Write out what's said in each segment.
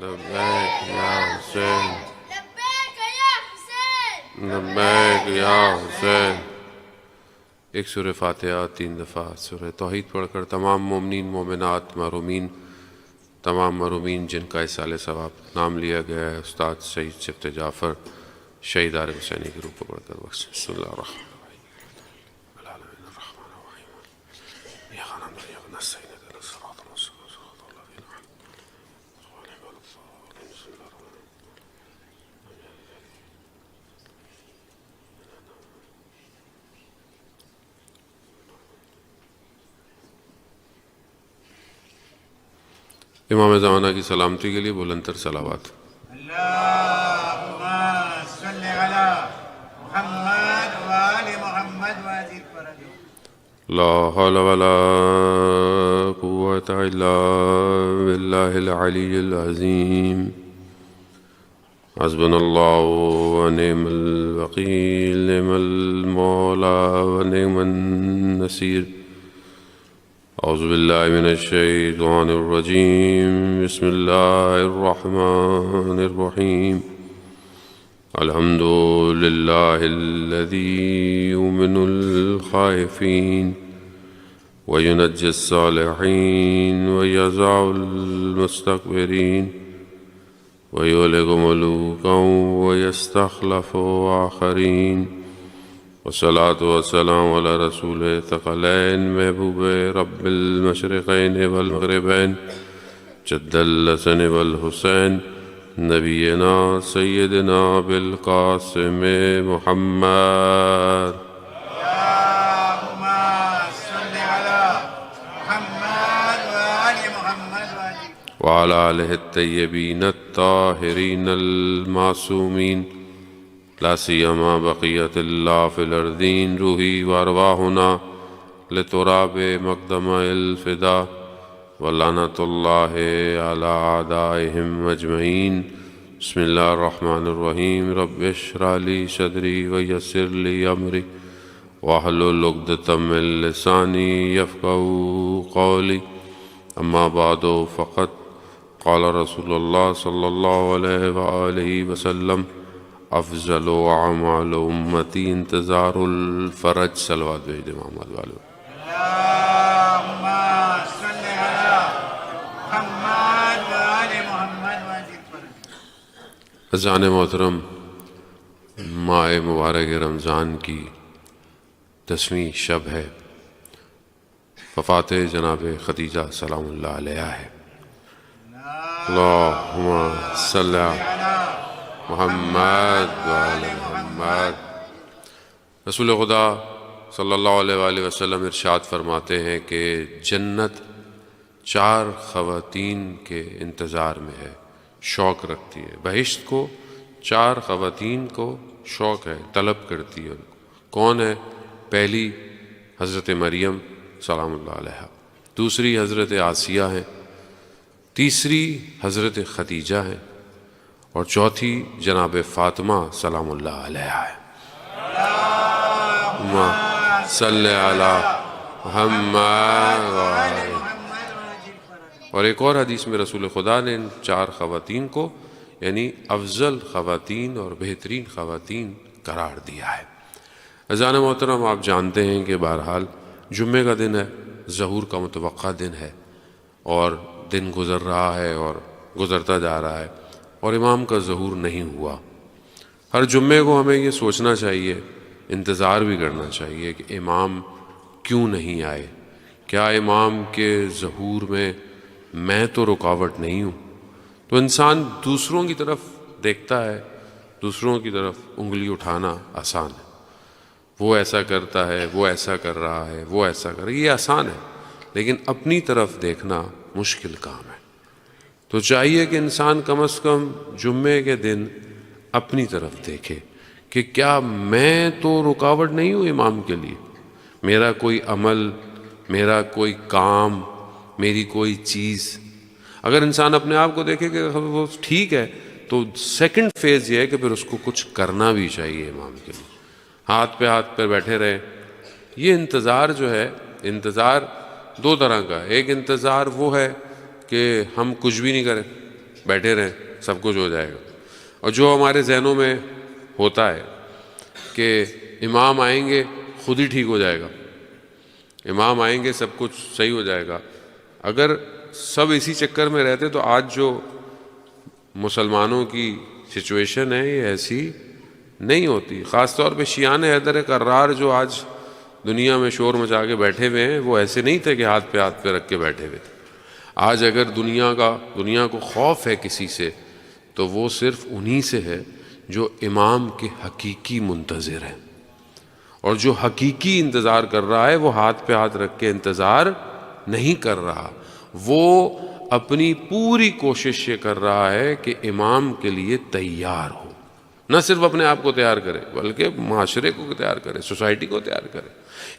لبیک یا حسین لبیک یا حسین لبیک یا حسین۔ ایک سورہ فاتحہ 3 دفعہ سورہ توحید پڑھ کر تمام مومنین مومنات محرومین تمام محرومین جن کا اس سال ثواب نام لیا گیا ہے استاد شہید شفت جعفر شہید عارف حسینی کے روپ پڑھ کر بخش۔ بسم اللہ الرحمن امام زمانہ کی سلامتی کے لیے بلندتر صلوات۔ اللہم صلی علی محمد وآل محمد وزد فرجہ۔ لا حول ولا قوة الا باللہ العلی العظیم۔ حسبنا اللہ ونعم الوکیل نعم المولا ونعم النصیر۔ اعوذ باللہ من الشیطان الرجیم بسم اللہ الرحمن الرحیم۔ الحمد للہ الذی یؤمن الخائفین وینجی الصالحین ویضع المستکبرین ویہلک ملوکا ویستخلف آخرین۔ والصلاة والسلام علی رسول ثقلین محبوب رب المشرقین والمغربین جد الحسن والحسین نبینا سیدنا بالقاسم محمد۔ اللہم صلی علی محمد وآل محمد وزد۔ وعلى آلہ الطیبین الطاہرین المعصومین لا سیما بقیت اللہ فی الارضین روحی وارواحنا لتراب مقدم الفدا ولعنت اللہ علی اعدائہم اجمعین۔ بسم اللہ الرحمن الرحیم۔ رب اشرح لی صدری ویسر لی امری واحلل عقدۃ من لسانی یفقہوا قولی۔ اما بعد فقد قال رسول اللہ صلی اللہ علیہ وآلہ وسلم افضل اعمال امتی انتظار الفرج۔ صلوات بھیج دیں محمد والے۔ اللہم صلی علی محمد وآل محمد وزد فرجہ۔ عزیزان محترم، ماہ مبارک رمضان کی 10ویں شب ہے، وفات جناب خدیجہ سلام اللہ علیہ ہے۔ اللہم صلی علی محمد وآل محمد۔ رسول خدا صلی اللہ علیہ وآلہ وسلم ارشاد فرماتے ہیں کہ جنت 4 خواتین کے انتظار میں ہے، شوق رکھتی ہے۔ بہشت کو 4 خواتین کو شوق ہے، طلب کرتی ہے ان کو۔ کون ہے؟ پہلی حضرت مریم سلام اللہ علیہ، دوسری حضرت آسیہ ہیں، تیسری حضرت خدیجہ ہیں، اور چوتھی جناب فاطمہ سلام اللہ علیہ ہے۔ اللہم صلی علی محمد وآل۔ اور ایک اور حدیث میں رسول خدا نے ان 4 خواتین کو یعنی افضل خواتین اور بہترین خواتین قرار دیا ہے۔ عزیزان محترم، آپ جانتے ہیں کہ بہرحال جمعے کا دن ہے، ظہور کا متوقع دن ہے، اور دن گزر رہا ہے اور گزرتا جا رہا ہے، اور امام کا ظہور نہیں ہوا۔ ہر جمعے کو ہمیں یہ سوچنا چاہیے، انتظار بھی کرنا چاہیے کہ امام کیوں نہیں آئے؟ کیا امام کے ظہور میں تو رکاوٹ نہیں ہوں؟ تو انسان دوسروں کی طرف دیکھتا ہے، دوسروں کی طرف انگلی اٹھانا آسان ہے، وہ ایسا کرتا ہے، وہ ایسا کر رہا ہے، وہ ایسا کر رہا ہے، یہ آسان ہے، لیکن اپنی طرف دیکھنا مشکل کام ہے۔ تو چاہیے کہ انسان کم از کم جمعے کے دن اپنی طرف دیکھے کہ کیا میں تو رکاوٹ نہیں ہوں امام کے لیے؟ میرا کوئی عمل، میرا کوئی کام، میری کوئی چیز۔ اگر انسان اپنے آپ کو دیکھے کہ وہ ٹھیک ہے تو سیکنڈ فیز یہ ہے کہ پھر اس کو کچھ کرنا بھی چاہیے امام کے لیے۔ ہاتھ پہ بیٹھے رہے، یہ انتظار جو ہے، انتظار 2 طرح کا ہے۔ ایک انتظار وہ ہے کہ ہم کچھ بھی نہیں کریں، بیٹھے رہیں سب کچھ ہو جائے گا. اور جو ہمارے ذہنوں میں ہوتا ہے کہ امام آئیں گے خود ہی ٹھیک ہو جائے گا، امام آئیں گے سب کچھ صحیح ہو جائے گا، اگر سب اسی چکر میں رہتے تو آج جو مسلمانوں کی سچویشن ہے یہ ایسی نہیں ہوتی. خاص طور پہ شیعان حیدر کرار جو آج دنیا میں شور مچا کے بیٹھے ہوئے ہیں وہ ایسے نہیں تھے کہ ہاتھ پہ رکھ کے بیٹھے ہوئے تھے. آج اگر دنیا کو خوف ہے کسی سے تو وہ صرف انہی سے ہے جو امام کے حقیقی منتظر ہیں. اور جو حقیقی انتظار کر رہا ہے وہ ہاتھ پہ ہاتھ رکھ کے انتظار نہیں کر رہا، وہ اپنی پوری کوشش یہ کر رہا ہے کہ امام کے لیے تیار ہو. نہ صرف اپنے آپ کو تیار کرے بلکہ معاشرے کو تیار کرے، سوسائٹی کو تیار کرے.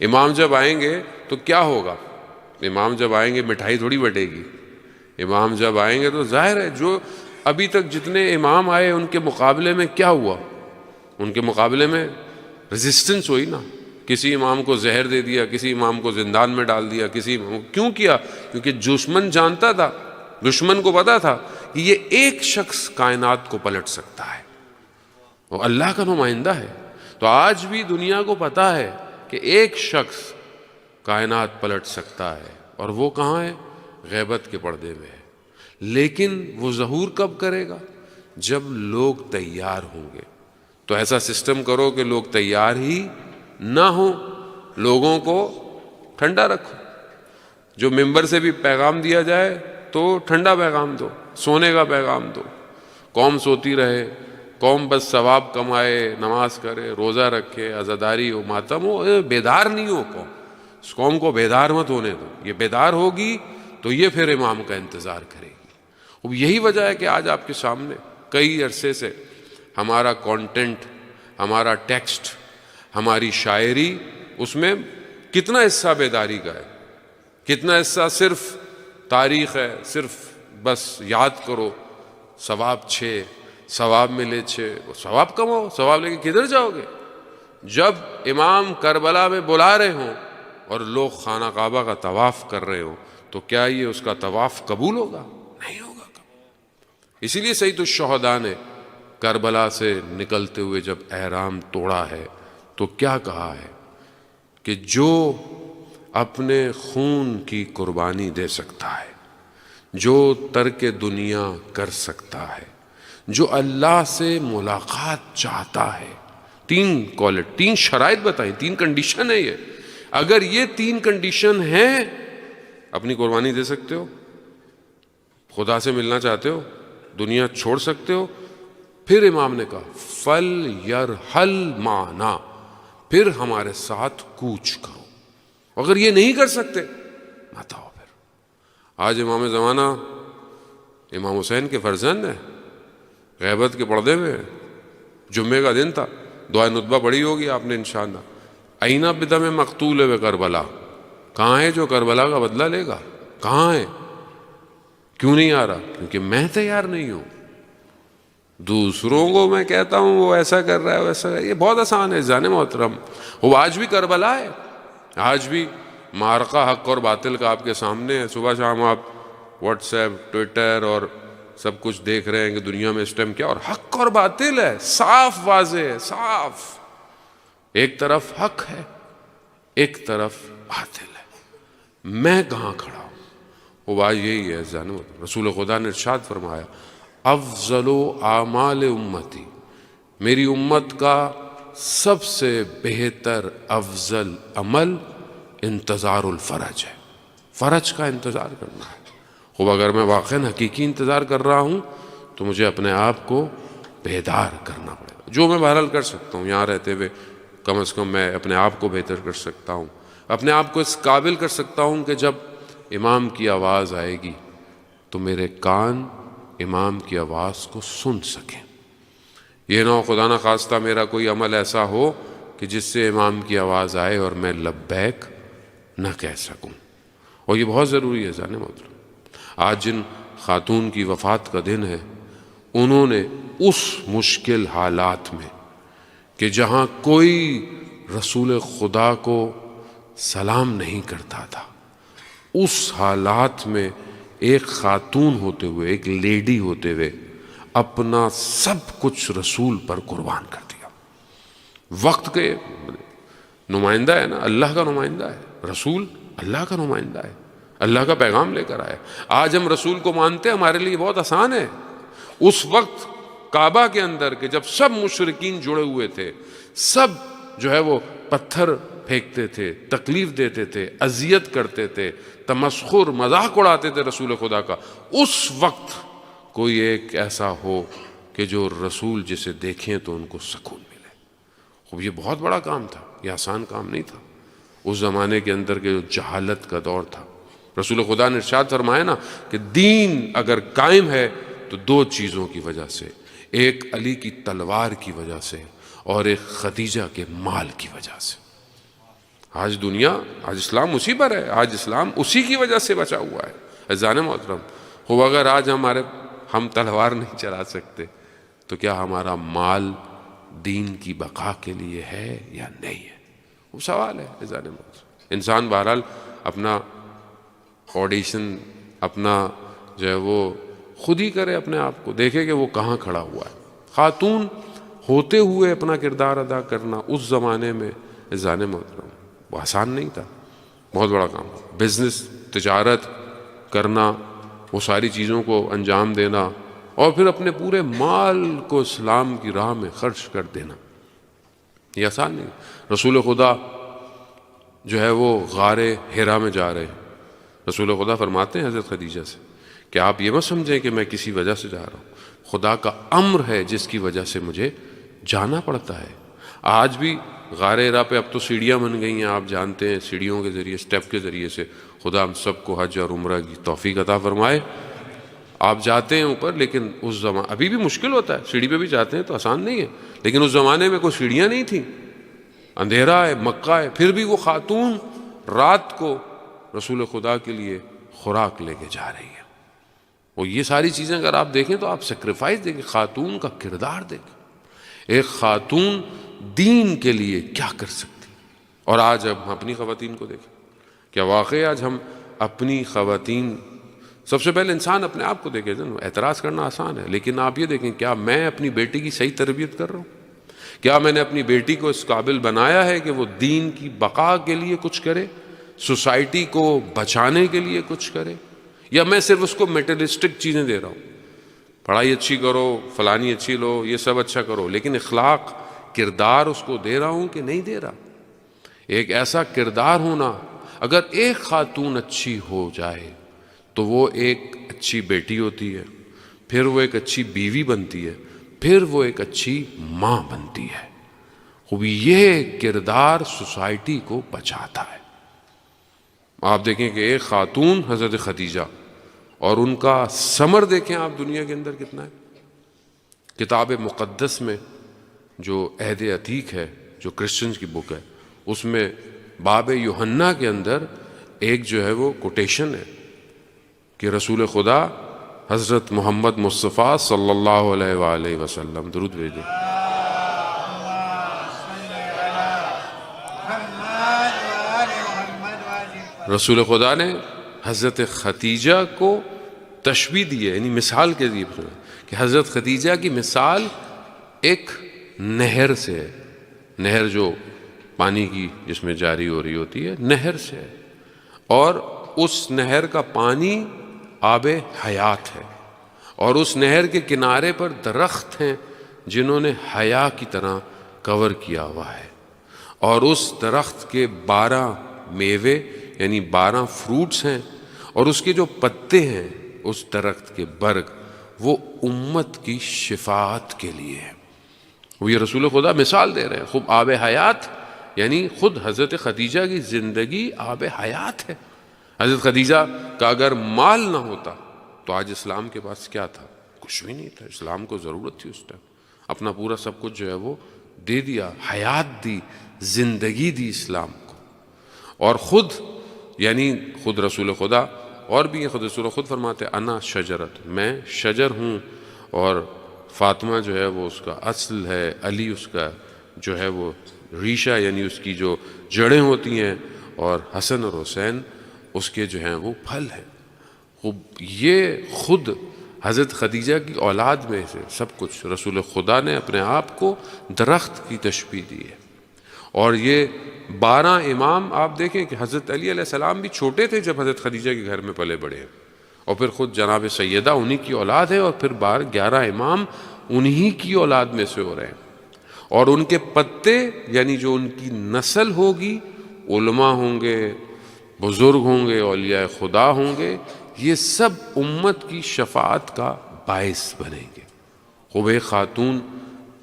امام جب آئیں گے تو کیا ہوگا؟ امام جب آئیں گے مٹھائی تھوڑی بٹے گی. امام جب آئیں گے تو ظاہر ہے جو ابھی تک جتنے امام آئے ان کے مقابلے میں کیا ہوا؟ ان کے مقابلے میں ریزسٹنس ہوئی نا. کسی امام کو زہر دے دیا، کسی امام کو زندان میں ڈال دیا، کسی امام کیوں کیا؟ کیونکہ دشمن جانتا تھا، دشمن کو پتا تھا کہ یہ ایک شخص کائنات کو پلٹ سکتا ہے، وہ اللہ کا نمائندہ ہے. تو آج بھی دنیا کو پتا ہے کہ ایک شخص کائنات پلٹ سکتا ہے، اور وہ کہاں ہے؟ غیبت کے پردے میں ہے. لیکن وہ ظہور کب کرے گا؟ جب لوگ تیار ہوں گے. تو ایسا سسٹم کرو کہ لوگ تیار ہی نہ ہوں، لوگوں کو ٹھنڈا رکھو. جو ممبر سے بھی پیغام دیا جائے تو ٹھنڈا پیغام دو، سونے کا پیغام دو. قوم سوتی رہے، قوم بس ثواب کمائے، نماز کرے، روزہ رکھے، عزاداری ہو، ماتم ہو، بیدار نہیں ہو قوم. اس قوم کو بیدار مت ہونے دو. یہ بیدار ہوگی تو یہ پھر امام کا انتظار کرے گی. اب یہی وجہ ہے کہ آج آپ کے سامنے کئی عرصے سے ہمارا کانٹینٹ، ہمارا ٹیکسٹ، ہماری شاعری، اس میں کتنا حصہ بیداری کا ہے، کتنا حصہ صرف تاریخ ہے، صرف بس یاد کرو، ثواب 6، ثواب ملے 6، ثواب کماؤ. ثواب لے کے کدھر جاؤ گے؟ جب امام کربلا میں بلا رہے ہوں اور لوگ خانہ کعبہ کا طواف کر رہے ہوں تو کیا یہ اس کا طواف قبول ہوگا؟ نہیں ہوگا. اسی لیے سید الشہداء نے کربلا سے نکلتے ہوئے جب احرام توڑا ہے تو کیا کہا ہے کہ جو اپنے خون کی قربانی دے سکتا ہے، جو ترک دنیا کر سکتا ہے، جو اللہ سے ملاقات چاہتا ہے. 3 شرائط بتائیں، 3 کنڈیشن ہے یہ. اگر یہ 3 کنڈیشن ہیں، اپنی قربانی دے سکتے ہو، خدا سے ملنا چاہتے ہو، دنیا چھوڑ سکتے ہو. پھر امام نے کہا فَلْيَرْحَلْ مَعَنَا، پھر ہمارے ساتھ کوچ کرو. اگر یہ نہیں کر سکتے مت آؤ. پھر آج امام زمانہ امام حسین کے فرزند ہیں، غیبت کے پردے میں، جمعے کا دن تھا، دعائے ندبہ پڑھی ہوگی آپ نے انشاءاللہ. اینہ بدم مقتول و کربلا، کہاں ہے جو کربلا کا بدلہ لے گا؟ کہاں ہے؟ کیوں نہیں آ رہا؟ کیونکہ میں تیار نہیں ہوں. دوسروں کو میں کہتا ہوں وہ ایسا کر رہا ہے ویسا کر رہا ہے، یہ بہت آسان ہے جان محترم. وہ آج بھی کربلا ہے، آج بھی معرکہ حق اور باطل کا آپ کے سامنے ہے. صبح شام آپ واٹس ایپ، ٹویٹر اور سب کچھ دیکھ رہے ہیں کہ دنیا میں اس ٹائم کیا، اور حق اور باطل ہے، صاف واضح ہے، صاف. ایک طرف حق ہے، ایک طرف باطل ہے. میں کہاں کھڑا ہوں؟ وہ بات یہی ہے جانو. رسول خدا نے ارشاد فرمایا افضل اعمال امتی، میری امت کا سب سے بہتر افضل عمل انتظار الفرج ہے. فرج کا انتظار کرنا ہے. خوب اگر میں واقعاً حقیقی انتظار کر رہا ہوں تو مجھے اپنے آپ کو بیدار کرنا پڑے گا. جو میں بہرحال کر سکتا ہوں یہاں رہتے ہوئے، کم از کم میں اپنے آپ کو بہتر کر سکتا ہوں، اپنے آپ کو اس قابل کر سکتا ہوں کہ جب امام کی آواز آئے گی تو میرے کان امام کی آواز کو سن سکیں. یہ نہ ہو خدا نہ خواستہ میرا کوئی عمل ایسا ہو کہ جس سے امام کی آواز آئے اور میں لبیک نہ کہہ سکوں. اور یہ بہت ضروری ہے جان محترم. آج جن خاتون کی وفات کا دن ہے، انہوں نے اس مشکل حالات میں کہ جہاں کوئی رسول خدا کو سلام نہیں کرتا تھا، اس حالات میں ایک خاتون ہوتے ہوئے، ایک لیڈی ہوتے ہوئے اپنا سب کچھ رسول پر قربان کر دیا. وقت کے نمائندہ ہے نا، اللہ کا نمائندہ ہے، رسول اللہ کا نمائندہ ہے، اللہ کا پیغام لے کر آئے. آج ہم رسول کو مانتے ہیں، ہمارے لیے بہت آسان ہے. اس وقت کعبہ کے اندر کے جب سب مشرکین جڑے ہوئے تھے، سب جو ہے وہ پتھر پھینکتے تھے، تکلیف دیتے تھے، اذیت کرتے تھے، تمسخر مذاق اڑاتے تھے رسول خدا کا، اس وقت کوئی ایک ایسا ہو کہ جو رسول جسے دیکھیں تو ان کو سکون ملے. خوب یہ بہت بڑا کام تھا، یہ آسان کام نہیں تھا. اس زمانے کے اندر کے جو جہالت کا دور تھا، رسول خدا نے ارشاد فرمایا نا کہ دین اگر قائم ہے تو دو چیزوں کی وجہ سے، ایک علی کی تلوار کی وجہ سے اور ایک خدیجہ کے مال کی وجہ سے. آج دنیا، آج اسلام اسی پر ہے، آج اسلام اسی کی وجہ سے بچا ہوا ہے. عزیزان محترم، وہ اگر آج ہم تلوار نہیں چلا سکتے تو کیا ہمارا مال دین کی بقا کے لیے ہے یا نہیں ہے؟ وہ سوال ہے. عزیزان محترم، انسان بہرحال اپنا آڈیشن اپنا جو ہے وہ خود ہی کرے، اپنے آپ کو دیکھے کہ وہ کہاں کھڑا ہوا ہے. خاتون ہوتے ہوئے اپنا کردار ادا کرنا اس زمانے میں عزیزان محترم وہ آسان نہیں تھا، بہت بڑا کام. بزنس، تجارت کرنا، وہ ساری چیزوں کو انجام دینا اور پھر اپنے پورے مال کو اسلام کی راہ میں خرچ کر دینا، یہ آسان نہیں. رسول خدا جو ہے وہ غار حرا میں جا رہے ہیں. رسول خدا فرماتے ہیں حضرت خدیجہ سے کہ آپ یہ مت سمجھیں کہ میں کسی وجہ سے جا رہا ہوں، خدا کا امر ہے جس کی وجہ سے مجھے جانا پڑتا ہے. آج بھی غار حرا پہ اب تو سیڑھیاں بن گئی ہیں، آپ جانتے ہیں، سیڑھیوں کے ذریعے، سٹیپ کے ذریعے سے خدا ہم سب کو حج اور عمرہ کی توفیق عطا فرمائے. آپ جاتے ہیں اوپر، لیکن اس زمانے ابھی بھی مشکل ہوتا ہے، سیڑھی پہ بھی جاتے ہیں تو آسان نہیں ہے، لیکن اس زمانے میں کوئی سیڑھیاں نہیں تھیں، اندھیرا ہے، مکہ ہے، پھر بھی وہ خاتون رات کو رسول خدا کے لیے خوراک لے کے جا رہی ہے. وہ یہ ساری چیزیں اگر آپ دیکھیں تو آپ سیکریفائس دیکھیں، خاتون کا کردار دیکھیں. ایک خاتون دین کے لیے کیا کر سکتی. اور آج ہم اپنی خواتین کو دیکھیں، کیا واقعی آج ہم اپنی خواتین، سب سے پہلے انسان اپنے آپ کو دیکھے. اعتراض کرنا آسان ہے، لیکن آپ یہ دیکھیں کیا میں اپنی بیٹی کی صحیح تربیت کر رہا ہوں؟ کیا میں نے اپنی بیٹی کو اس قابل بنایا ہے کہ وہ دین کی بقا کے لیے کچھ کرے، سوسائٹی کو بچانے کے لیے کچھ کرے، یا میں صرف اس کو میٹریلسٹک چیزیں دے رہا ہوں، پڑھائی اچھی کرو، فلانی اچھی لو، یہ سب اچھا کرو، لیکن اخلاق، کردار اس کو دے رہا ہوں کہ نہیں دے رہا؟ ایک ایسا کردار ہونا، اگر ایک خاتون اچھی ہو جائے تو وہ ایک اچھی بیٹی ہوتی ہے، پھر وہ ایک اچھی بیوی بنتی ہے، پھر وہ ایک اچھی ماں بنتی ہے. خوبی یہ کردار سوسائٹی کو بچاتا ہے. آپ دیکھیں کہ ایک خاتون حضرت خدیجہ، اور ان کا ثمر دیکھیں آپ دنیا کے اندر کتنا ہے. کتاب مقدس میں جو عہد عتیق ہے، جو کرسچنز کی بک ہے، اس میں باب یوحنا کے اندر ایک جو ہے وہ کوٹیشن ہے کہ رسول خدا حضرت محمد مصطفیٰ صلی اللہ علیہ وآلہ وسلم، درود بھیجیں، رسول خدا نے حضرت خدیجہ کو تشبیہ دی ہے، یعنی مثال کے ذریعے کہ حضرت خدیجہ کی مثال ایک نہر سے ہے. نہر جو پانی کی جس میں جاری ہو رہی ہوتی ہے، نہر سے ہے، اور اس نہر کا پانی آب حیات ہے، اور اس نہر کے کنارے پر درخت ہیں جنہوں نے حیا کی طرح کور کیا ہوا ہے، اور اس درخت کے 12 میوے یعنی 12 فروٹس ہیں، اور اس کے جو پتے ہیں، اس درخت کے برگ، وہ امت کی شفاعت کے لیے ہے. وہ یہ رسول خدا مثال دے رہے ہیں. خوب آب حیات یعنی خود حضرت خدیجہ کی زندگی آب حیات ہے. حضرت خدیجہ کا اگر مال نہ ہوتا تو آج اسلام کے پاس کیا تھا؟ کچھ بھی نہیں تھا. اسلام کو ضرورت تھی اس ٹائم، اپنا پورا سب کچھ جو ہے وہ دے دیا، حیات دی، زندگی دی اسلام کو. اور خود یعنی خود رسول خدا، اور بھی خود رسول خود فرماتے انا شجرت، میں شجر ہوں، اور فاطمہ جو ہے وہ اس کا اصل ہے، علی اس کا جو ہے وہ ریشہ یعنی اس کی جو جڑیں ہوتی ہیں، اور حسن اور حسین اس کے جو ہیں وہ پھل ہیں. یہ خود حضرت خدیجہ کی اولاد میں سے سب کچھ رسول خدا نے اپنے آپ کو درخت کی تشبیہ دی ہے. اور یہ 12 امام آپ دیکھیں کہ حضرت علی علیہ السلام بھی چھوٹے تھے جب حضرت خدیجہ کے گھر میں پلے بڑے ہیں، اور پھر خود جناب سیدہ انہی کی اولاد ہے، اور پھر 11 امام انہی کی اولاد میں سے ہو رہے ہیں. اور ان کے پتے یعنی جو ان کی نسل ہوگی، علماء ہوں گے، بزرگ ہوں گے، اولیاء خدا ہوں گے، یہ سب امت کی شفاعت کا باعث بنیں گے. خوب ایک خاتون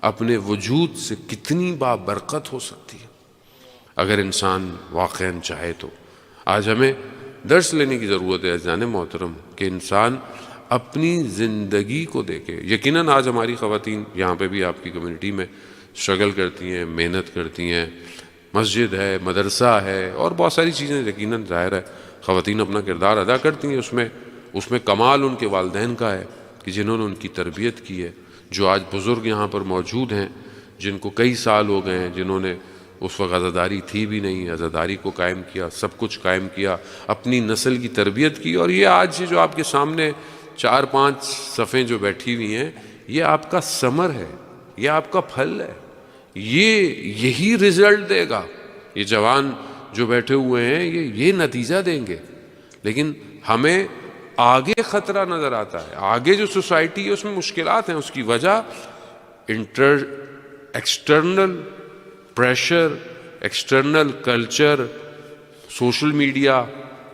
اپنے وجود سے کتنی بابرکت ہو سکتی ہے اگر انسان واقعاً چاہے تو. آج ہمیں درس لینے کی ضرورت ہے عزیزان محترم کہ انسان اپنی زندگی کو دیکھے. یقیناً آج ہماری خواتین یہاں پہ بھی آپ کی کمیونٹی میں اسٹرگل کرتی ہیں، محنت کرتی ہیں، مسجد ہے، مدرسہ ہے، اور بہت ساری چیزیں یقیناً ظاہر ہے خواتین اپنا کردار ادا کرتی ہیں. اس میں کمال ان کے والدین کا ہے کہ جنہوں نے ان کی تربیت کی ہے. جو آج بزرگ یہاں پر موجود ہیں جن کو کئی سال ہو گئے ہیں، جنہوں نے اس وقت عزاداری تھی بھی نہیں، عزاداری کو قائم کیا، سب کچھ قائم کیا، اپنی نسل کی تربیت کی. اور یہ آج جو آپ کے سامنے 4-5 صفیں جو بیٹھی ہوئی ہیں، یہ آپ کا ثمر ہے، یہ آپ کا پھل ہے، یہی رزلٹ دے گا. یہ جوان جو بیٹھے ہوئے ہیں یہ نتیجہ دیں گے. لیکن ہمیں آگے خطرہ نظر آتا ہے، آگے جو سوسائٹی ہے اس میں مشکلات ہیں. اس کی وجہ external pressure, external culture, social media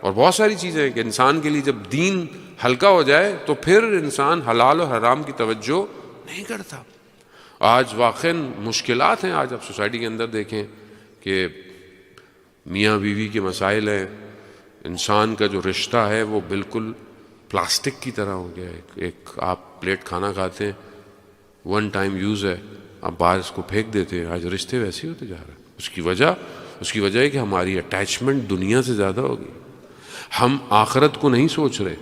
اور بہت ساری چیزیں ہیں کہ انسان کے لیے جب دین ہلکا ہو جائے تو پھر انسان حلال و حرام کی توجہ نہیں کرتا. آج واقعاً مشکلات ہیں. آج آپ سوسائٹی کے اندر دیکھیں کہ میاں بیوی کے مسائل ہیں، انسان کا جو رشتہ ہے وہ بالکل پلاسٹک کی طرح ہو گیا. ایک آپ پلیٹ کھانا کھاتے ہیں، 1 ٹائم یوز ہے، آپ باہر اس کو پھینک دیتے ہیں. آج رشتے ویسے ہوتے جا رہے ہیں. اس کی وجہ ہے کہ ہماری اٹیچمنٹ دنیا سے زیادہ ہوگی. ہم آخرت کو نہیں سوچ رہے.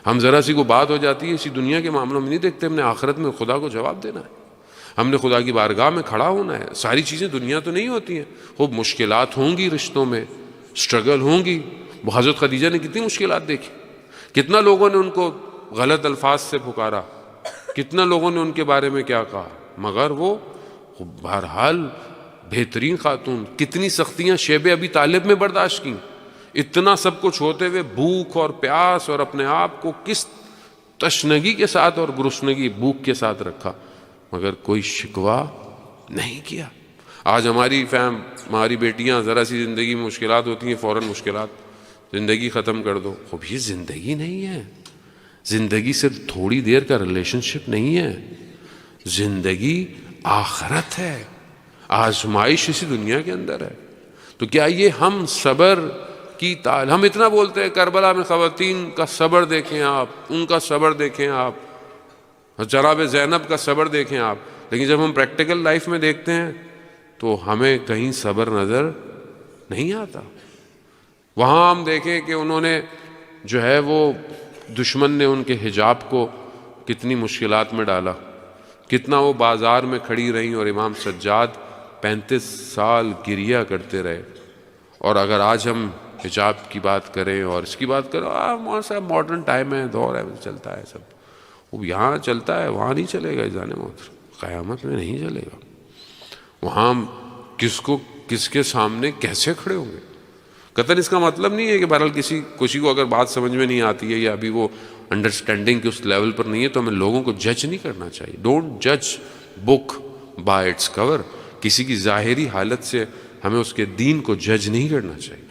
ہم ذرا سی کو بات ہو جاتی ہے اسی دنیا کے معاملوں میں نہیں دیکھتے. ہم نے آخرت میں خدا کو جواب دینا ہے، ہم نے خدا کی بارگاہ میں کھڑا ہونا ہے. ساری چیزیں دنیا تو نہیں ہوتی ہیں. خوب مشکلات ہوں گی، رشتوں میں سٹرگل ہوں گی. حضرت خدیجہ نے کتنی مشکلات دیکھی، کتنا لوگوں نے ان کو غلط الفاظ سے پکارا، کتنا لوگوں نے ان کے بارے میں کیا کہا، مگر وہ بہرحال بہترین خاتون. کتنی سختیاں شیب ابی طالب میں برداشت کی. اتنا سب کچھ ہوتے ہوئے بھوک اور پیاس اور اپنے آپ کو کس تشنگی کے ساتھ اور گرسنگی بھوک کے ساتھ رکھا، مگر کوئی شکوہ نہیں کیا. آج ہماری بیٹیاں ذرا سی زندگی میں مشکلات ہوتی ہیں، فوراً مشکلات، زندگی ختم کر دو. خوب یہ زندگی نہیں ہے. زندگی صرف تھوڑی دیر کا ریلیشن شپ نہیں ہے. زندگی آخرت ہے، آزمائش اسی دنیا کے اندر ہے. تو کیا یہ ہم صبر کی ہم اتنا بولتے ہیں کربلا میں خواتین کا صبر دیکھیں آپ، ان کا صبر دیکھیں آپ، جناب زینب کا صبر دیکھیں آپ، لیکن جب ہم پریکٹیکل لائف میں دیکھتے ہیں تو ہمیں کہیں صبر نظر نہیں آتا. وہاں ہم دیکھیں کہ انہوں نے جو ہے وہ دشمن نے ان کے حجاب کو کتنی مشکلات میں ڈالا، کتنا وہ بازار میں کھڑی رہیں اور امام سجاد 35 سال گریہ کرتے رہے. اور اگر آج ہم حجاب کی بات کریں اور اس کی بات کریں، صاحب ماڈرن ٹائم ہے، دور ہے، چلتا ہے سب، وہ یہاں چلتا ہے وہاں نہیں چلے گا. جانے محترم قیامت میں نہیں چلے گا. وہاں ہم کس کے سامنے کیسے کھڑے ہوں گے. قطعاً اس کا مطلب نہیں ہے کہ بہرحال کسی کو اگر بات سمجھ میں نہیں آتی ہے یا ابھی وہ انڈرسٹینڈنگ کے اس لیول پر نہیں ہے تو ہمیں لوگوں کو جج نہیں کرنا چاہیے. ڈونٹ جج بک بائی اٹس کور. کسی کی ظاہری حالت سے ہمیں اس کے دین کو جج نہیں کرنا چاہیے.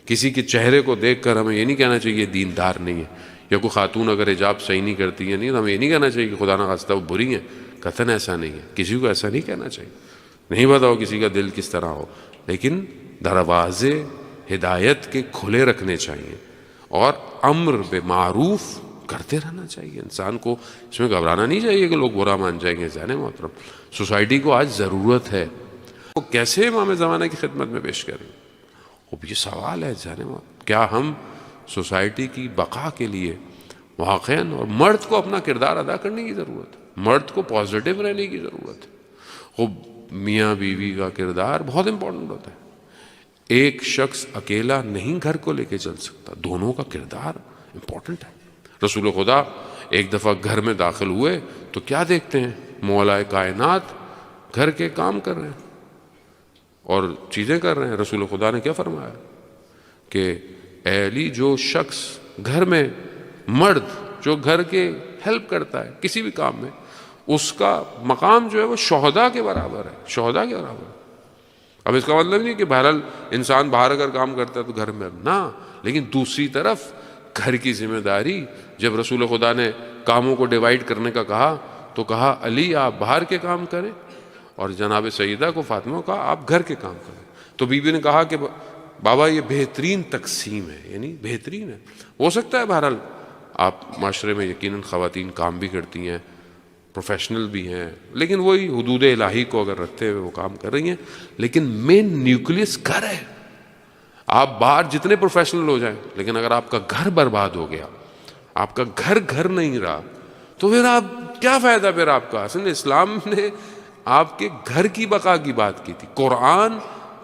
کسی کے چہرے کو دیکھ کر ہمیں یہ نہیں کہنا چاہیے دیندار نہیں ہے، یا کوئی خاتون اگر حجاب صحیح نہیں کرتی ہے نہیں تو ہمیں یہ نہیں کہنا چاہیے کہ خدا نخواستہ وہ بری ہیں. قطعاً ایسا نہیں ہے، کسی کو ایسا نہیں کہنا چاہیے. نہیں پتا ہو کسی کا دل کس طرح ہو، لیکن دروازے ہدایت کے کھلے رکھنے چاہیے اور امر بالمعروف کرتے رہنا چاہیے. انسان کو اس میں گھبرانا نہیں چاہیے کہ لوگ برا مان جائیں گے. ذہن محترم سوسائٹی کو آج ضرورت ہے، وہ کیسے امام زمانہ کی خدمت میں پیش کریں. اب یہ سوال ہے ذہن محترم، کیا ہم سوسائٹی کی بقا کے لیے واقعاً، اور مرد کو اپنا کردار ادا کرنے کی ضرورت ہے، مرد کو پازیٹیو رہنے کی ضرورت ہے. خوب میاں بیوی کا کردار بہت امپورٹنٹ ہوتا ہے. ایک شخص اکیلا نہیں گھر کو لے کے چل سکتا، دونوں کا کردار امپورٹنٹ ہے. رسول خدا ایک دفعہ گھر میں داخل ہوئے تو کیا دیکھتے ہیں؟ مولا کائنات گھر کے کام کر رہے ہیں اور چیزیں کر رہے ہیں۔ رسول خدا نے کیا فرمایا کہ اے علی، جو شخص گھر میں، مرد جو گھر کے ہیلپ کرتا ہے کسی بھی کام میں، اس کا مقام جو ہے وہ شہداء کے برابر ہے، شہداء کے برابر ہے۔ اب اس کا مطلب نہیں کہ بہرحال انسان باہر اگر کام کرتا ہے تو گھر میں نہ، لیکن دوسری طرف گھر کی ذمہ داری، جب رسول خدا نے کاموں کو ڈیوائیڈ کرنے کا کہا تو کہا علی آپ باہر کے کام کریں، اور جناب سیدہ کو فاطمہ کو کہا آپ گھر کے کام کریں۔ تو بی بی نے کہا کہ بابا یہ بہترین تقسیم ہے، یعنی بہترین ہے۔ ہو سکتا ہے بہرحال آپ معاشرے میں یقیناً خواتین کام بھی کرتی ہیں، پروفیشنل بھی ہیں، لیکن وہی حدود الہی کو اگر رکھتے ہوئے وہ کام کر رہی ہیں، لیکن مین نیوکلیس گھر ہے۔ آپ باہر جتنے پروفیشنل ہو جائیں، لیکن اگر آپ کا گھر برباد ہو گیا، آپ کا گھر نہیں رہا، تو پھر آپ کیا فائدہ پھر آپ کا؟ اصل اسلام نے آپ کے گھر کی بقا کی بات کی تھی، قرآن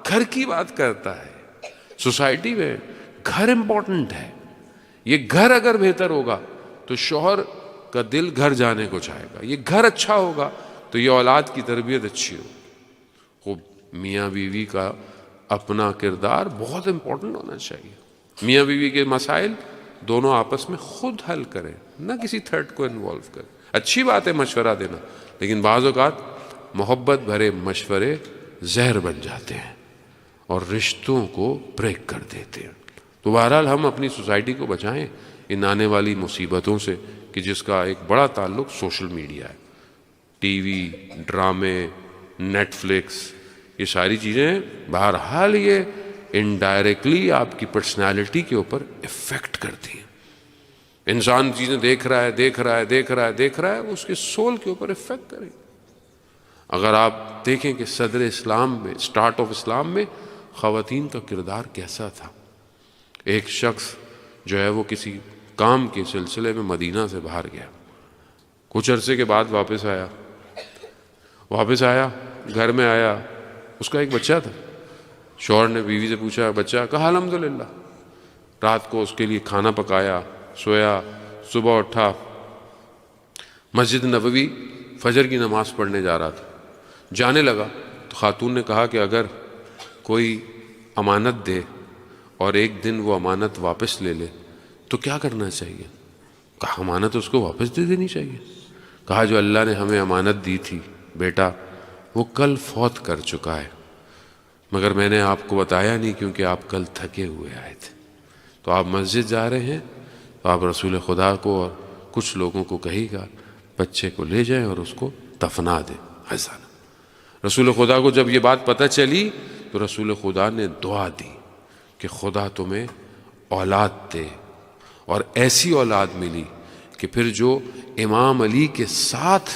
گھر کی بات کرتا ہے۔ سوسائٹی میں گھر امپورٹنٹ ہے، یہ گھر اگر بہتر ہوگا تو شوہر کا دل گھر جانے کو چاہے گا، یہ گھر اچھا ہوگا تو یہ اولاد کی تربیت اچھی ہوگی۔ خوب میاں بیوی کا اپنا کردار بہت امپورٹنٹ ہونا چاہیے۔ میاں بیوی کے مسائل دونوں آپس میں خود حل کریں، نہ کسی تھرڈ کو انوالو کریں۔ اچھی بات ہے مشورہ دینا، لیکن بعض اوقات محبت بھرے مشورے زہر بن جاتے ہیں اور رشتوں کو بریک کر دیتے ہیں۔ تو بہرحال ہم اپنی سوسائٹی کو بچائیں ان آنے والی مصیبتوں سے، کہ جس کا ایک بڑا تعلق سوشل میڈیا ہے۔ ٹی وی، ڈرامے، نیٹ فلکس، یہ ساری چیزیں بہرحال یہ انڈائریکٹلی آپ کی پرسنالٹی کے اوپر افیکٹ کرتی ہیں۔ انسان چیزیں دیکھ رہا ہے، وہ اس کے سول کے اوپر افیکٹ کرے۔ اگر آپ دیکھیں کہ صدر اسلام میں، سٹارٹ آف اسلام میں خواتین کا کردار کیسا تھا۔ ایک شخص جو ہے وہ کسی کام کے سلسلے میں مدینہ سے باہر گیا، کچھ عرصے کے بعد واپس آیا، گھر میں آیا، اس کا ایک بچہ تھا۔ شوہر نے بیوی سے پوچھا بچہ؟ کہا الحمدللہ۔ رات کو اس کے لیے کھانا پکایا، سویا، صبح اٹھا، مسجد نبوی فجر کی نماز پڑھنے جا رہا تھا، جانے لگا تو خاتون نے کہا کہ اگر کوئی امانت دے اور ایک دن وہ امانت واپس لے لے تو کیا کرنا چاہیے؟ کہا امانت اس کو واپس دے دینی چاہیے۔ کہا جو اللہ نے ہمیں امانت دی تھی بیٹا وہ کل فوت کر چکا ہے، مگر میں نے آپ کو بتایا نہیں کیونکہ آپ کل تھکے ہوئے آئے تھے، تو آپ مسجد جا رہے ہیں تو آپ رسول خدا کو اور کچھ لوگوں کو کہے گا بچے کو لے جائیں اور اس کو دفنا دیں۔ رسول خدا کو جب یہ بات پتہ چلی تو رسول خدا نے دعا دی کہ خدا تمہیں اولاد دے، اور ایسی اولاد ملی کہ پھر جو امام علی کے ساتھ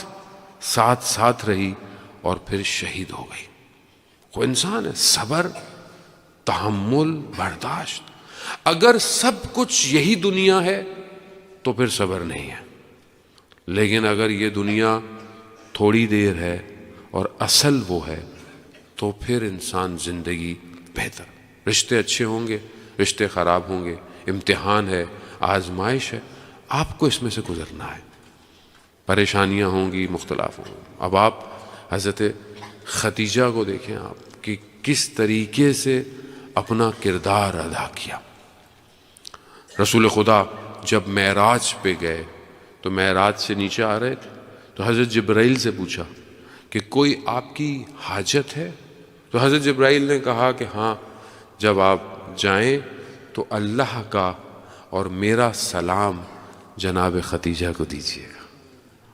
رہی اور پھر شہید ہو گئی۔ وہ انسان ہے، صبر، تحمل، برداشت۔ اگر سب کچھ یہی دنیا ہے تو پھر صبر نہیں ہے، لیکن اگر یہ دنیا تھوڑی دیر ہے اور اصل وہ ہے تو پھر انسان زندگی بہتر، رشتے اچھے ہوں گے، رشتے خراب ہوں گے، امتحان ہے، آزمائش ہے، آپ کو اس میں سے گزرنا ہے، پریشانیاں ہوں گی، مختلف ہوں گی۔ اب آپ حضرت خدیجہ کو دیکھیں آپ کہ کس طریقے سے اپنا کردار ادا کیا۔ رسول خدا جب معراج پہ گئے تو معراج سے نیچے آ رہے تھے تو حضرت جبرائیل سے پوچھا کہ کوئی آپ کی حاجت ہے؟ تو حضرت جبرائیل نے کہا کہ ہاں، جب آپ جائیں تو اللہ کا اور میرا سلام جناب خدیجہ کو دیجیے گا۔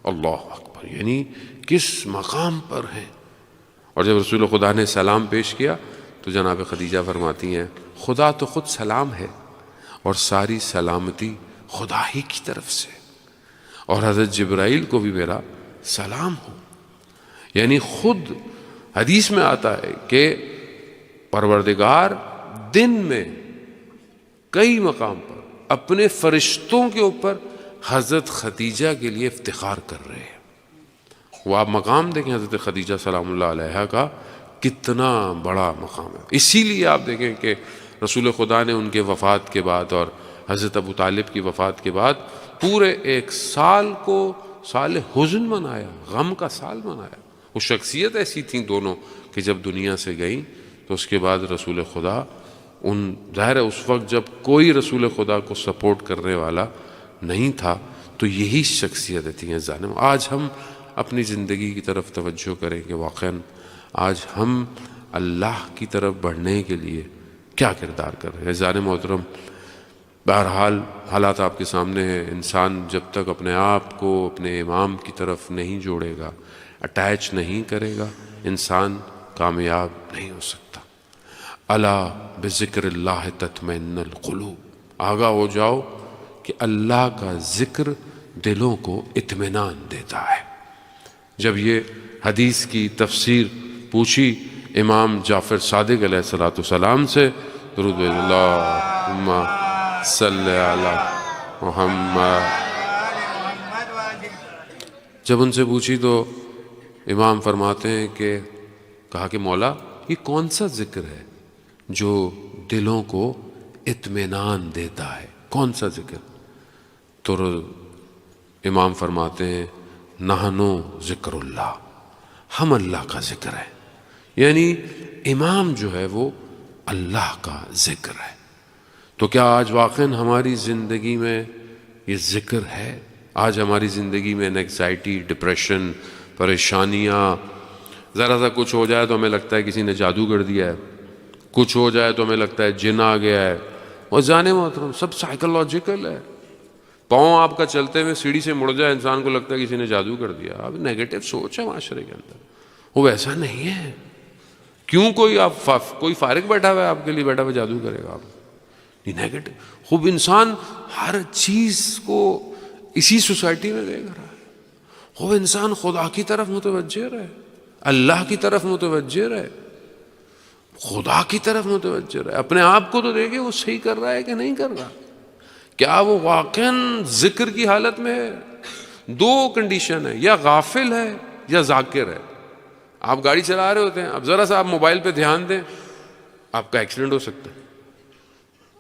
اللہ اکبر، یعنی کس مقام پر ہیں۔ اور جب رسول خدا نے سلام پیش کیا تو جناب خدیجہ فرماتی ہیں خدا تو خود سلام ہے اور ساری سلامتی خدا ہی کی طرف سے، اور حضرت جبرائیل کو بھی میرا سلام ہو۔ یعنی خود حدیث میں آتا ہے کہ پروردگار دن میں کئی مقام پر اپنے فرشتوں کے اوپر حضرت خدیجہ کے لیے افتخار کر رہے ہیں۔ وہ آپ مقام دیکھیں حضرت خدیجہ سلام اللہ علیہا کا کتنا بڑا مقام ہے۔ اسی لیے آپ دیکھیں کہ رسول خدا نے ان کے وفات کے بعد اور حضرت ابو طالب کی وفات کے بعد پورے ایک سال کو سال حزن منایا، غم کا سال منایا. وہ شخصیت ایسی تھیں دونوں کہ جب دنیا سے گئیں تو اس کے بعد رسول خدا ظاہر ہے اس وقت جب کوئی رسول خدا کو سپورٹ کرنے والا نہیں تھا تو یہی شخصیتیں تھیں ظالم. آج ہم اپنی زندگی کی طرف توجہ کریں کہ واقعاً آج ہم اللہ کی طرف بڑھنے کے لیے کیا کردار کر رہے ہیں. ظالم محترم، بہرحال حالات آپ کے سامنے ہیں. انسان جب تک اپنے آپ کو اپنے امام کی طرف نہیں جوڑے گا، اٹیچ نہیں کرے گا، انسان کامیاب نہیں ہو سکتا. الا بذکر اللہ تطمئن القلوب، آگاہ ہو جاؤ کہ اللہ کا ذکر دلوں کو اطمینان دیتا ہے. جب یہ حدیث کی تفسیر پوچھی امام جعفر صادق علیہ السلام سے، درود بھیج اللہم صلی علی محمد، جب ان سے پوچھی تو امام فرماتے ہیں کہ کہا کہ مولا یہ کون سا ذکر ہے جو دلوں کو اطمینان دیتا ہے، کون سا ذکر؟ تو امام فرماتے ہیں نحنو ذکر اللہ، ہم اللہ کا ذکر ہے. یعنی امام جو ہے وہ اللہ کا ذکر ہے. تو کیا آج واقعاً ہماری زندگی میں یہ ذکر ہے؟ آج ہماری زندگی میں انگزائٹی، ڈپریشن، پریشانیاں، ذرا سا کچھ ہو جائے تو ہمیں لگتا ہے کسی نے جادو کر دیا ہے، کچھ ہو جائے تو ہمیں لگتا ہے جن آ گیا ہے. اور جانے محترم سب سائیکولوجیکل ہے. پاؤں آپ کا چلتے ہوئے سیڑھی سے مڑ جائے انسان کو لگتا ہے کسی نے جادو کر دیا. اب نیگیٹو سوچ ہے معاشرے کے اندر، وہ ویسا نہیں ہے. کیوں کوئی فارغ بیٹھا ہوا ہے آپ کے لیے بیٹھا ہوا جادو کرے گا؟ آپ نیگیٹو خوب انسان ہر چیز کو اسی سوسائٹی میں دیکھ رہا ہے. خوب انسان خدا کی طرف متوجہ رہے، اللہ کی طرف متوجہ رہے، خدا کی طرف متوجہ رہے. اپنے آپ کو تو دیکھے وہ صحیح کر رہا ہے کہ نہیں کر رہا، کیا وہ واقعاً ذکر کی حالت میں ہے؟ دو کنڈیشن ہے، یا غافل ہے یا ذاکر ہے. آپ گاڑی چلا رہے ہوتے ہیں، اب ذرا سا آپ موبائل پہ دھیان دیں، آپ کا ایکسیڈنٹ ہو سکتا ہے،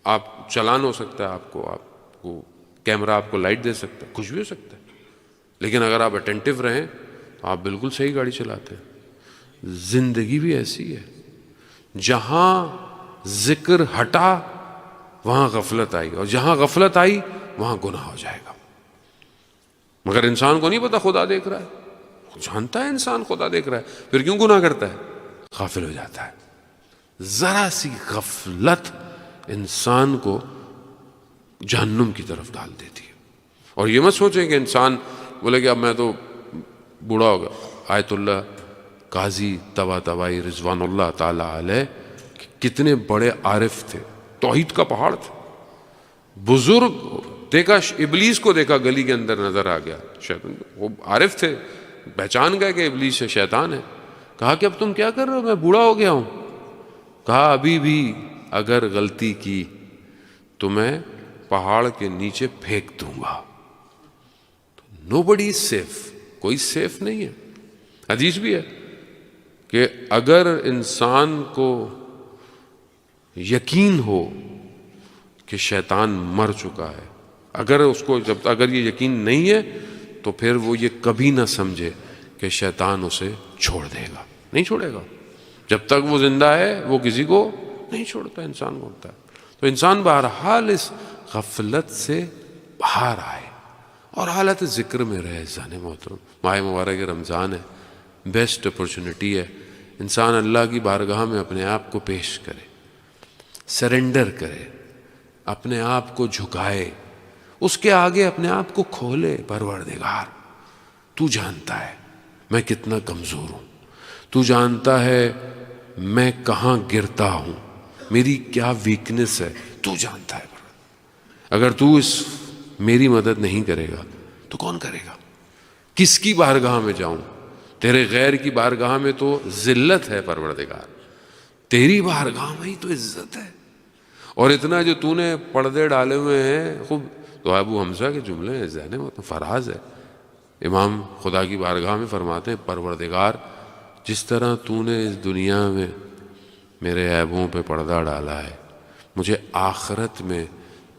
آپ چلان ہو سکتا ہے، آپ کو کیمرہ آپ کو لائٹ دے سکتا ہے، کچھ بھی ہو سکتا ہے. لیکن اگر آپ اٹینٹیو رہیں تو آپ بالکل صحیح گاڑی چلاتے ہیں. زندگی بھی ایسی ہے، جہاں ذکر ہٹا وہاں غفلت آئی، اور جہاں غفلت آئی وہاں گناہ ہو جائے گا. مگر انسان کو نہیں پتا خدا دیکھ رہا ہے. جانتا ہے انسان خدا دیکھ رہا ہے، پھر کیوں گناہ کرتا ہے؟ غافل ہو جاتا ہے. ذرا سی غفلت انسان کو جہنم کی طرف ڈال دیتی ہے. اور یہ مت سوچیں کہ انسان بولے کہ اب میں تو بوڑھا ہو گیا. آیت اللہ قاضی طباطبائی رضوان اللہ تعالی علیہ کتنے بڑے عارف تھے، توحید کا پہاڑ تھا، بزرگ. دیکھا ابلیس کو، دیکھا گلی کے اندر نظر آ گیا شیطان، وہ عارف تھے، پہچان گئے کہ ابلیس ہے، شیطان ہے. کہا کہ اب تم کیا کر رہے ہو؟ میں بوڑھا ہو گیا ہوں. کہا ابھی بھی اگر غلطی کی تو میں پہاڑ کے نیچے پھینک دوں گا. نو بڈی سیف، کوئی سیف نہیں ہے. حدیث بھی ہے کہ اگر انسان کو یقین ہو کہ شیطان مر چکا ہے، اگر اس کو اگر یہ یقین نہیں ہے تو پھر وہ یہ کبھی نہ سمجھے کہ شیطان اسے چھوڑ دے گا. نہیں چھوڑے گا. جب تک وہ زندہ ہے وہ کسی کو نہیں چھوڑتا، انسان کو ہوتا ہے. تو انسان بہرحال اس غفلت سے باہر آئے اور حالت ذکر میں رہے. جانے محترم ماہ مبارک رمضان ہے، بیسٹ اپرچونٹی ہے. انسان اللہ کی بارگاہ میں اپنے آپ کو پیش کرے، سرنڈر کرے، اپنے آپ کو جھکائے، اس کے آگے اپنے آپ کو کھولے. پروردگار تو جانتا ہے میں کتنا کمزور ہوں، تو جانتا ہے میں کہاں گرتا ہوں، میری کیا ویکنس ہے، تو جانتا ہے. اگر تو اس میری مدد نہیں کرے گا تو کون کرے گا؟ کس کی بارگاہ میں جاؤں؟ تیرے غیر کی بارگاہ میں تو ذلت ہے پروردگار، تیری بارگاہ میں ہی تو عزت ہے. اور اتنا جو تو نے پردے ڈالے ہوئے ہیں، خوب تو ابو حمزہ کے جملے ہیں، ذہن میں فراز ہے. امام خدا کی بارگاہ میں فرماتے ہیں پروردگار جس طرح تو نے اس دنیا میں میرے عیبوں پہ پردہ ڈالا ہے، مجھے آخرت میں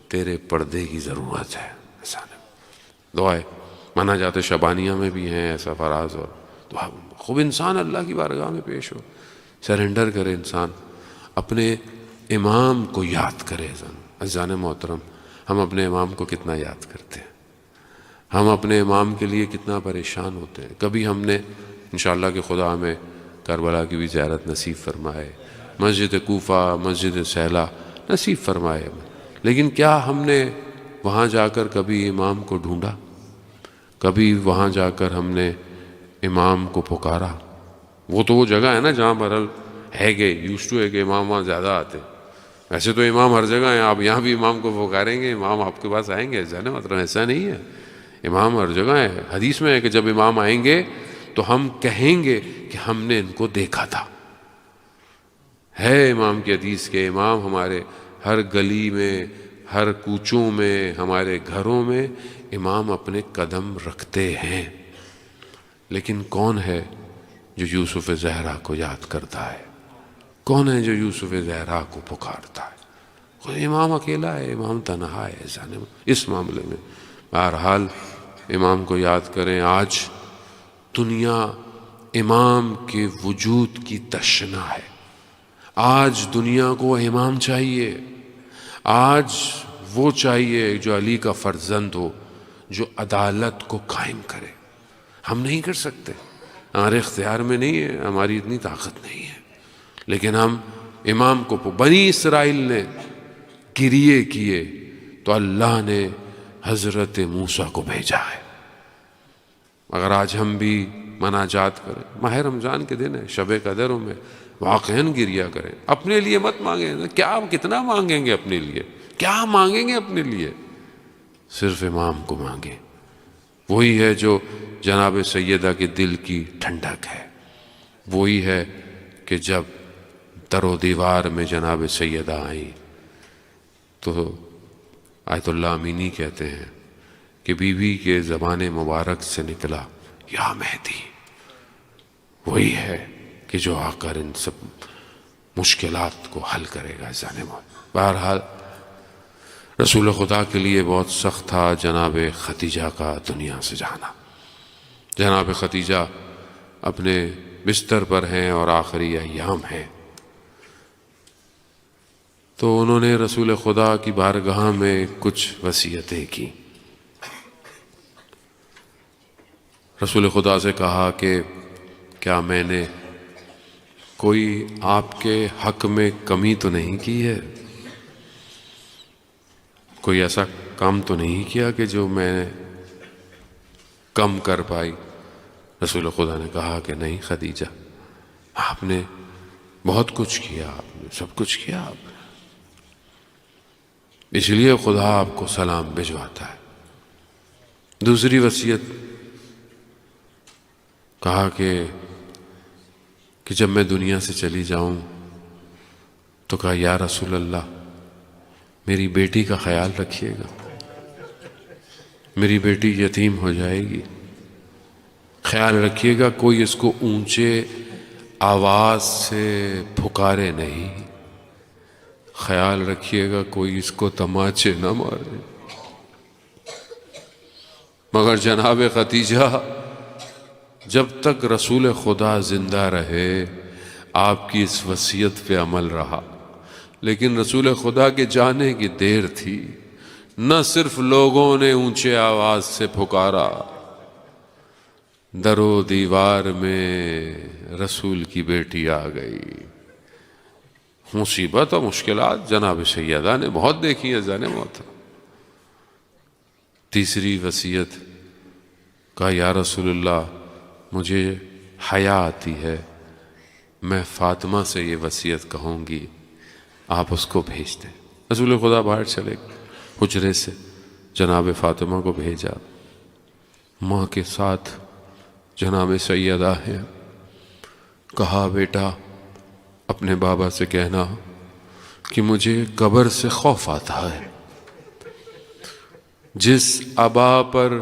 تیرے پردے کی ضرورت ہے. دعائیں مانا جاتے شبانیہ میں بھی ہیں ایسا فراز، اور دعا خوب انسان اللہ کی بارگاہ میں پیش ہو، سرنڈر کرے انسان، اپنے امام کو یاد کرے۔ عزیزان محترم، ہم اپنے امام کو کتنا یاد کرتے ہیں، ہم اپنے امام کے لیے کتنا پریشان ہوتے ہیں۔ کبھی ہم نے انشاءاللہ کہ خدا ہمیں کربلا کی بھی زیارت نصیب فرمائے، مسجد کوفہ، مسجد سہلا نصیب فرمائے، لیکن کیا ہم نے وہاں جا کر کبھی امام کو ڈھونڈا؟ کبھی وہاں جا کر ہم نے امام کو پکارا؟ وہ تو وہ جگہ ہے نا جہاں برحال ہے کہ یوز ٹو ہے کہ امام وہاں زیادہ آتے، ویسے تو امام ہر جگہ ہیں، آپ یہاں بھی امام کو پکاریں گے امام آپ کے پاس آئیں گے، مطلب ایسا نہیں ہے، امام ہر جگہ ہے۔ حدیث میں ہے کہ جب امام آئیں گے تو ہم کہیں گے کہ ہم نے ان کو دیکھا تھا۔ ہے امام کی حدیث کے امام ہمارے ہر گلی میں، ہر کوچوں میں، ہمارے گھروں میں امام اپنے قدم رکھتے ہیں، لیکن کون ہے جو یوسف زہرا کو یاد کرتا ہے؟ کون ہے جو یوسف زہرا کو پکارتا ہے؟ خود امام اکیلا ہے، امام تنہا ہے اس معاملے میں۔ بہرحال امام کو یاد کریں۔ آج دنیا امام کے وجود کی تشنا ہے، آج دنیا کو امام چاہیے، آج وہ چاہیے جو علی کا فرزند ہو، جو عدالت کو قائم کرے۔ ہم نہیں کر سکتے، ہمارے اختیار میں نہیں ہے، ہماری اتنی طاقت نہیں ہے، لیکن ہم امام کو بنی اسرائیل نے گریے کیے تو اللہ نے حضرت موسیٰ کو بھیجا ہے۔ اگر آج ہم بھی مناجات کریں، ماہ رمضان کے دن ہے، شب قدروں میں واقعاً گریا کریں، اپنے لیے مت مانگیں، کیا کتنا مانگیں گے اپنے لیے، کیا مانگیں گے اپنے لیے، صرف امام کو مانگیں۔ وہی ہے جو جناب سیدہ کے دل کی ٹھنڈک ہے، وہی ہے کہ جب در و دیوار میں جناب سیدہ آئیں تو آیت اللہ امینی کہتے ہیں کہ بی بی کے زبان مبارک سے نکلا یا مہدی، وہی ہے کہ جو آ کر ان سب مشکلات کو حل کرے گا۔ بہرحال رسول خدا کے لیے بہت سخت تھا جناب خدیجہ کا دنیا سے جانا۔ جناب خدیجہ اپنے بستر پر ہیں اور آخری ایام ہیں، تو انہوں نے رسول خدا کی بارگاہ میں کچھ وصیتیں کی۔ رسول خدا سے کہا کہ کیا میں نے کوئی آپ کے حق میں کمی تو نہیں کی ہے، کوئی ایسا کام تو نہیں کیا کہ جو میں کم کر پائی؟ رسول خدا نے کہا کہ نہیں خدیجہ، آپ نے بہت کچھ کیا، آپ نے سب کچھ کیا، آپ نے، اس لیے خدا آپ کو سلام بھجواتا ہے۔ دوسری وصیت کہا کہ جب میں دنیا سے چلی جاؤں تو کہا یا رسول اللہ میری بیٹی کا خیال رکھیے گا، میری بیٹی یتیم ہو جائے گی، خیال رکھیے گا کوئی اس کو اونچے آواز سے پھکارے نہیں، خیال رکھیے گا کوئی اس کو تماچے نہ مارے۔ مگر جناب خدیجہ جب تک رسول خدا زندہ رہے آپ کی اس وصیت پہ عمل رہا، لیکن رسول خدا کے جانے کی دیر تھی، نہ صرف لوگوں نے اونچے آواز سے پھکارا، در و دیوار میں رسول کی بیٹی آ گئی۔ مصیبت اور مشکلات جناب سیدہ نے بہت دیکھی ہیں زانے موت۔ تیسری وصیت کہا یا رسول اللہ مجھے حیا آتی ہے، میں فاطمہ سے یہ وصیت کہوں گی، آپ اس کو بھیج دیں۔ رسول خدا باہر چلے حجرے سے، جناب فاطمہ کو بھیجا، ماں کے ساتھ جناب سیدہ ہیں، کہا بیٹا اپنے بابا سے کہنا کہ مجھے قبر سے خوف آتا ہے، جس عبا پر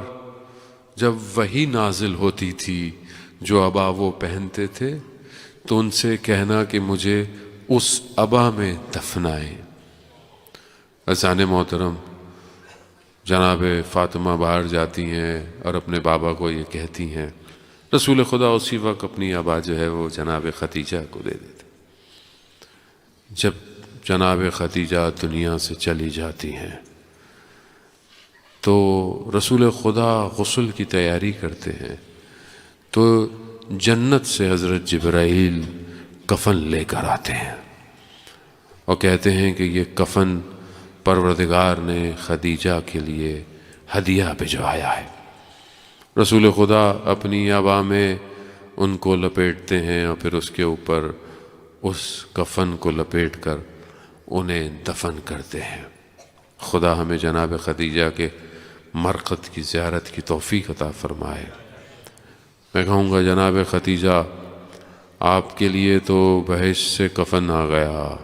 جب وحی نازل ہوتی تھی جو عبا وہ پہنتے تھے تو ان سے کہنا کہ مجھے اس عبا میں دفنائیں۔ عزیزان محترم، جناب فاطمہ باہر جاتی ہیں اور اپنے بابا کو یہ کہتی ہیں، رسول خدا اسی وقت اپنی ابا جو ہے وہ جناب ختیجہ کو دے دیتے۔ جب جناب ختیجہ دنیا سے چلی جاتی ہیں تو رسول خدا غسل کی تیاری کرتے ہیں، تو جنت سے حضرت جبرائیل کفن لے کر آتے ہیں اور کہتے ہیں کہ یہ کفن پروردگار نے خدیجہ کے لیے ہدیہ بھجوایا ہے۔ رسول خدا اپنی ابا میں ان کو لپیٹتے ہیں اور پھر اس کے اوپر اس کفن کو لپیٹ کر انہیں دفن کرتے ہیں۔ خدا ہمیں جناب خدیجہ کے مرقد کی زیارت کی توفیق عطا فرمائے۔ میں کہوں گا جناب خدیجہ آپ کے لیے تو بہشت سے کفن آ گیا،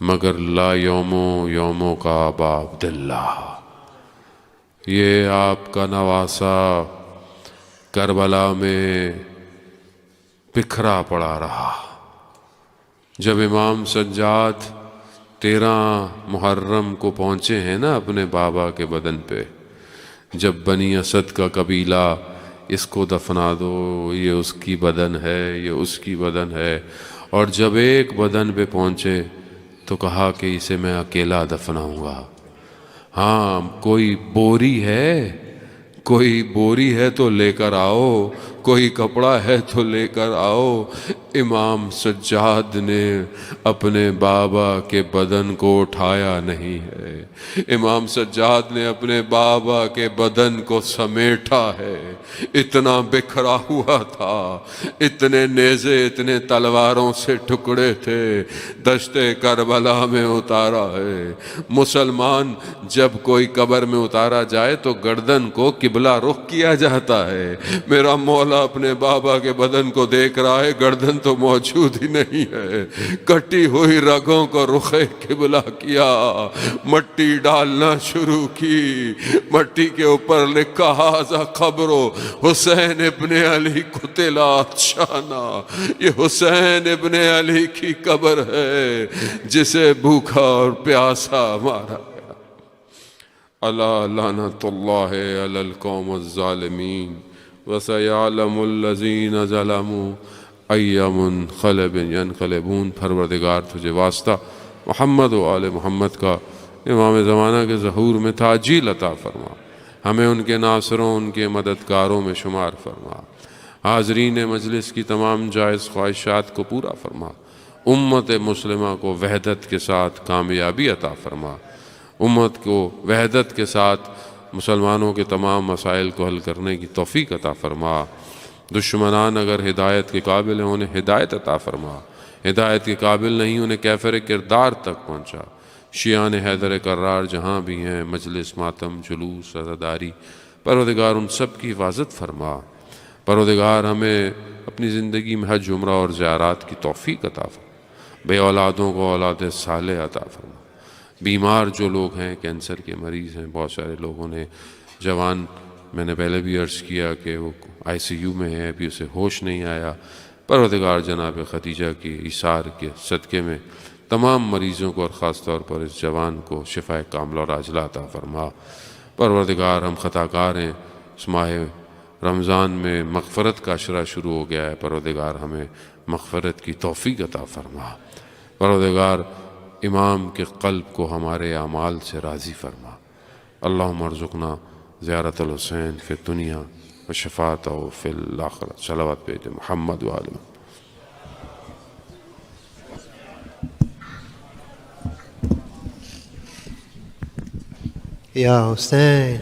مگر لا یومو کا ابا عبداللہ، یہ آپ کا نواسا کربلا میں بکھرا پڑا رہا۔ جب امام سجاد 13 محرم کو پہنچے ہیں نا اپنے بابا کے بدن پہ، جب بنی اسد کا قبیلہ اس کو دفنا دو، یہ اس کی بدن ہے، یہ اس کی بدن ہے، اور جب ایک بدن پہ پہنچے تو کہا کہ اسے میں اکیلا دفناؤں گا۔ ہاں کوئی بوری ہے تو لے کر آؤ، کوئی کپڑا ہے تو لے کر آؤ۔ امام سجاد نے اپنے بابا کے بدن کو اٹھایا نہیں ہے، امام سجاد نے اپنے بابا کے بدن کو سمیٹا ہے۔ اتنا بکھرا ہوا تھا، اتنے نیزے اتنے تلواروں سے ٹکڑے تھے، دشت کربلا میں اتارا ہے۔ مسلمان جب کوئی قبر میں اتارا جائے تو گردن کو قبلہ رخ کیا جاتا ہے۔ میرا مولا اپنے بابا کے بدن کو دیکھ رہا ہے، گردن تو موجود ہی نہیں ہے، کٹی ہوئی رگوں کو رخ قبلہ کیا، مٹی ڈالنا شروع کی، مٹی کے اوپر لکھا ھذا قبر حسین ابن علی قتلات شانا، یہ حسین ابن علی کی قبر ہے جسے بھوکا اور پیاسا مارا گیا۔ الا لعنت اللہ علی القوم الظالمین وسیعلم الذین ظلموا ای منقلب ینقلبون۔ پروردگار تجھے واسطہ محمد و آل محمد کا امام زمانہ کے ظہور میں تعجیل عطا فرما، ہمیں ان کے ناصروں ان کے مددگاروں میں شمار فرما، حاضرین مجلس کی تمام جائز خواہشات کو پورا فرما، امت مسلمہ کو وحدت کے ساتھ کامیابی عطا فرما، امت کو وحدت کے ساتھ مسلمانوں کے تمام مسائل کو حل کرنے کی توفیق عطا فرما۔ دشمنان اگر ہدایت کے قابل ہیں انہیں ہدایت عطا فرما، ہدایت کے قابل نہیں انہیں کیفر کردار تک پہنچا۔ شیعان حیدر کرار جہاں بھی ہیں، مجلس، ماتم، جلوس، عزاداری، پروردگار ان سب کی حفاظت فرما۔ پروردگار ہمیں اپنی زندگی میں حج، عمرہ اور زیارات کی توفیق عطا فرما، بے اولادوں کو اولاد صالح عطا فرما۔ بیمار جو لوگ ہیں، کینسر کے مریض ہیں، بہت سارے لوگوں نے، جوان میں نے پہلے بھی عرض کیا کہ وہ ICU میں ہے، ابھی اسے ہوش نہیں آیا۔ پروردگار جناب خدیجہ کی ایثار کے صدقے میں تمام مریضوں کو اور خاص طور پر اس جوان کو شفاء کاملہ اور عاجلہ عطا فرما۔ پروردگار ہم خطا کار ہیں، اس ماہ رمضان میں مغفرت کا عشرہ شروع ہو گیا ہے، پروردگار ہمیں مغفرت کی توفیق عطا فرما۔ پروردگار امام کے قلب کو ہمارے اعمال سے راضی فرما۔ اللہم ارزقنا زیارت الحسین فی الدنیا و شفاعتہ فی الآخرہ۔ صلوات پہ محمد و آل محمد۔ یا حسین